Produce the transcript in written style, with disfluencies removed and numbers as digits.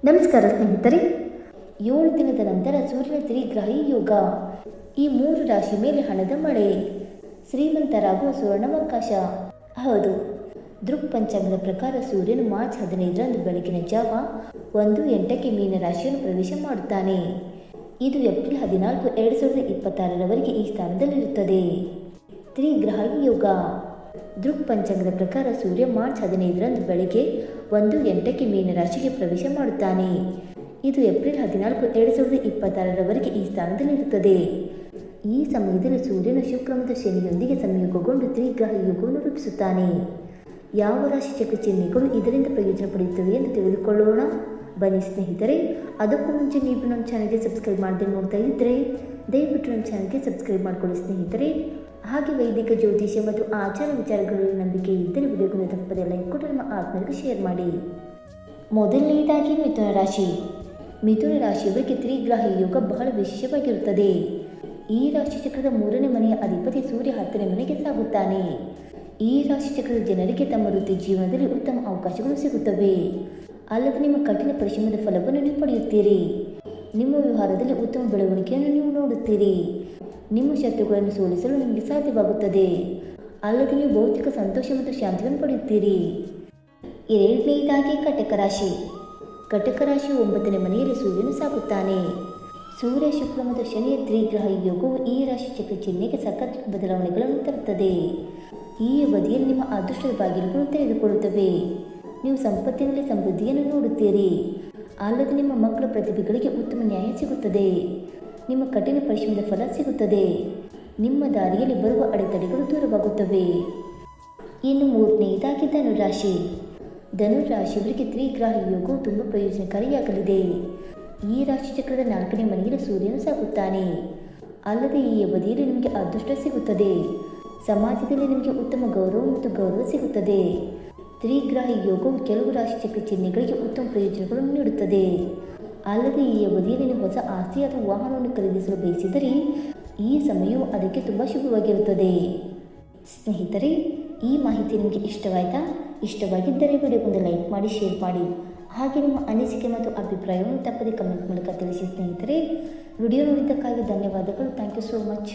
ನಮಸ್ಕಾರ ಸ್ನೇಹಿತರೆ. 7 ದಿನದ ನಂತರ ಸೂರ್ಯನ ತ್ರಿಗ್ರಾಹಿ ಯೋಗ. ಈ 3 ರಾಶಿ ಮೇಲೆ ಹಣದ ಮಳೆ, ಶ್ರೀಮಂತರಾಗುವ ಸುವರ್ಣಾವಕಾಶ. ಹೌದು, ದೃಕ್ ಪಂಚಾಂಗದ ಪ್ರಕಾರ ಸೂರ್ಯನು ಮಾರ್ಚ್ 15ರಂದು ಬೆಳಗಿನ ಜಾವ 1:08ಕ್ಕೆ ಮೀನ ರಾಶಿಯನ್ನು ಪ್ರವೇಶ ಮಾಡುತ್ತಾನೆ. ಇದು ಏಪ್ರಿಲ್ 14, 2026ರವರೆಗೆ ಈ ಸ್ಥಾನದಲ್ಲಿರುತ್ತದೆ. ತ್ರಿಗ್ರಾಹಿ ಯೋಗ. ದೃಕ್ ಪಂಚಾಂಗದ ಪ್ರಕಾರ ಸೂರ್ಯ ಮಾರ್ಚ್ 15ರಂದು ಬೆಳಗ್ಗೆ 1:08ಕ್ಕೆ ಮೀನ ರಾಶಿಗೆ ಪ್ರವೇಶ ಮಾಡುತ್ತಾನೆ. ಇದು ಏಪ್ರಿಲ್ 14, 2026ರವರೆಗೆ ಈ ಸ್ಥಾನದಲ್ಲಿರುತ್ತದೆ. ಈ ಸಮಯದಲ್ಲಿ ಸೂರ್ಯನು ಶುಕ್ರ ಮತ್ತು ಶನಿಯೊಂದಿಗೆ ಸಂಯೋಗಗೊಂಡು ತ್ರಿಗ್ರಾಹಿ ಯೋಗವನ್ನು ರೂಪಿಸುತ್ತಾನೆ. ಯಾವ ರಾಶಿ ಚಕ್ರ ಚಿಹ್ನೆಗಳು ಇದರಿಂದ ಪ್ರಯೋಜನ ಪಡೆಯುತ್ತವೆ ಎಂದು ತಿಳಿದುಕೊಳ್ಳೋಣ. ಬನ್ನಿ ಸ್ನೇಹಿತರೆ. ಅದಕ್ಕೂ ಮುಂಚೆ ನೀವು ನಮ್ಮ ಚಾನಲ್ಗೆ ಸಬ್ಸ್ಕ್ರೈಬ್ ಮಾಡದೆ ನೋಡ್ತಾ ಇದ್ದರೆ ದಯವಿಟ್ಟು ನಮ್ಮ ಚಾನಲ್ಗೆ ಸಬ್ಸ್ಕ್ರೈಬ್ ಮಾಡಿಕೊಳ್ಳಿ ಸ್ನೇಹಿತರೆ. ಹಾಗೆ ವೈದಿಕ ಜ್ಯೋತಿಷ್ಯ ಮತ್ತು ಆಚಾರ ವಿಚಾರಗಳಲ್ಲಿ ನಂಬಿಕೆ ಇದ್ದರೆ ವಿಡಿಯೋಗಳನ್ನು ತಪ್ಪದೆ ಲೈಕ್ ಕೊಟ್ಟು ನಮ್ಮ ಆತ್ಮರಿಗೆ ಶೇರ್ ಮಾಡಿ. ಮೊದಲನೆಯದಾಗಿ ಮಿಥುನ ರಾಶಿ. ಮಿಥುನ ರಾಶಿಯವರಿಗೆ ತ್ರಿಗ್ರಾಹಿ ಯೋಗ ಬಹಳ ವಿಶೇಷವಾಗಿರುತ್ತದೆ. ಈ ರಾಶಿ ಚಕ್ರದ 3ನೇ ಮನೆಯ ಅಧಿಪತಿ ಸೂರ್ಯ 10ನೇ ಮನೆಗೆ ಸಾಗುತ್ತಾನೆ. ಈ ರಾಶಿ ಚಕ್ರದ ಜನರಿಗೆ ತಮ್ಮ ವೃತ್ತಿ ಜೀವನದಲ್ಲಿ ಉತ್ತಮ ಅವಕಾಶಗಳು ಸಿಗುತ್ತವೆ. ಅಲ್ಲದೆ ನಿಮ್ಮ ಕಠಿಣ ಪರಿಶ್ರಮದ ಫಲವನ್ನು ನೀವು ಪಡೆಯುತ್ತೀರಿ. ನಿಮ್ಮ ವ್ಯವಹಾರದಲ್ಲಿ ಉತ್ತಮ ಬೆಳವಣಿಗೆಯನ್ನು ನೀವು ನೋಡುತ್ತೀರಿ. ನಿಮ್ಮ ಶತ್ರುಗಳನ್ನು ಸೋಲಿಸಲು ನಿಮಗೆ ಸಾಧ್ಯವಾಗುತ್ತದೆ. ಅಲ್ಲದೆ ನೀವು ಭೌತಿಕ ಸಂತೋಷ ಮತ್ತು ಶಾಂತಿಯನ್ನು ಪಡೆಯುತ್ತೀರಿ. ಎರಡನೆಯದಾಗಿ ಕಟಕ ರಾಶಿ. ಕಟಕ ರಾಶಿ 9ನೇ ಮನೆಯಲ್ಲಿ ಸೂರ್ಯನು ಸಾಗುತ್ತಾನೆ. ಸೂರ್ಯ, ಶುಕ್ರ ಮತ್ತು ಶನಿಯ ತ್ರಿಗ್ರಾಹಿ ಯೋಗವು ಈ ರಾಶಿ ಚಕ್ರ ಚಿಹ್ನೆಗೆ ಸಕಾರಾತ್ಮಕ ಬದಲಾವಣೆಗಳನ್ನು ತರುತ್ತದೆ. ಈ ಅವಧಿಯಲ್ಲಿ ನಿಮ್ಮ ಅದೃಷ್ಟದ ಬಾಗಿಲುಗಳು ತೆರೆದುಕೊಳ್ಳುತ್ತವೆ. ನೀವು ಸಂಪತ್ತಿನಲ್ಲಿ ಸಮೃದ್ಧಿಯನ್ನು ನೋಡುತ್ತೀರಿ. ಅಲ್ಲದೆ ನಿಮ್ಮ ಮಕ್ಕಳ ಪ್ರತಿಭೆಗಳಿಗೆ ಉತ್ತಮ ನ್ಯಾಯ ಸಿಗುತ್ತದೆ. ನಿಮ್ಮ ಕಠಿಣ ಪರಿಶ್ರಮದ ಫಲ ಸಿಗುತ್ತದೆ. ನಿಮ್ಮ ದಾರಿಯಲ್ಲಿ ಬರುವ ಅಡೆತಡೆಗಳು ದೂರವಾಗುತ್ತವೆ. ಇನ್ನು ಮೂರನೆಯದಾಗಿ ಧನುರಾಶಿ. ಧನುರಾಶಿಯವರಿಗೆ ತ್ರಿಗ್ರಾಹಿ ಯೋಗವು ತುಂಬ ಪ್ರಯೋಜನಕಾರಿಯಾಗಲಿದೆ. ಈ ರಾಶಿ ಚಕ್ರದ 4ನೇ ಮನೆಯಲ್ಲಿ ಸೂರ್ಯನು ಸಾಗುತ್ತಾನೆ. ಅಲ್ಲದೆ ಈ ಅವಧಿಯಲ್ಲಿ ನಿಮಗೆ ಅದೃಷ್ಟ ಸಿಗುತ್ತದೆ. ಸಮಾಜದಲ್ಲಿ ನಿಮಗೆ ಉತ್ತಮ ಗೌರವ ಸಿಗುತ್ತದೆ. ತ್ರಿಗ್ರಾಹಿ ಯೋಗವು ಕೆಲವು ರಾಶಿ ಚಕ್ರ ಚಿಹ್ನೆಗಳಿಗೆ ಉತ್ತಮ ಪ್ರಯೋಜನಗಳನ್ನು ನೀಡುತ್ತದೆ. ಅಲ್ಲದೆ ಈ ಅವಧಿಯಲ್ಲಿ ನೀವು ಹೊಸ ಆಸ್ತಿ ಅಥವಾ ವಾಹನವನ್ನು ಖರೀದಿಸಲು ಬಯಸಿದರೆ ಈ ಸಮಯವು ಅದಕ್ಕೆ ತುಂಬ ಶುಭವಾಗಿರುತ್ತದೆ. ಸ್ನೇಹಿತರೆ, ಈ ಮಾಹಿತಿ ನಿಮಗೆ ಇಷ್ಟವಾಯಿತಾ? ಇಷ್ಟವಾಗಿದ್ದರೆ ವಿಡಿಯೋಗೊಂದು ಲೈಕ್ ಮಾಡಿ, ಶೇರ್ ಮಾಡಿ. ಹಾಗೆ ನಿಮ್ಮ ಅನಿಸಿಕೆ ಮತ್ತು ಅಭಿಪ್ರಾಯವನ್ನು ತಪ್ಪದೆ ಕಮೆಂಟ್ ಮೂಲಕ ತಿಳಿಸಿ ಸ್ನೇಹಿತರೆ. ವಿಡಿಯೋ ನೋಡಿದ್ದಕ್ಕಾಗಿ ಧನ್ಯವಾದಗಳು. Thank you so much.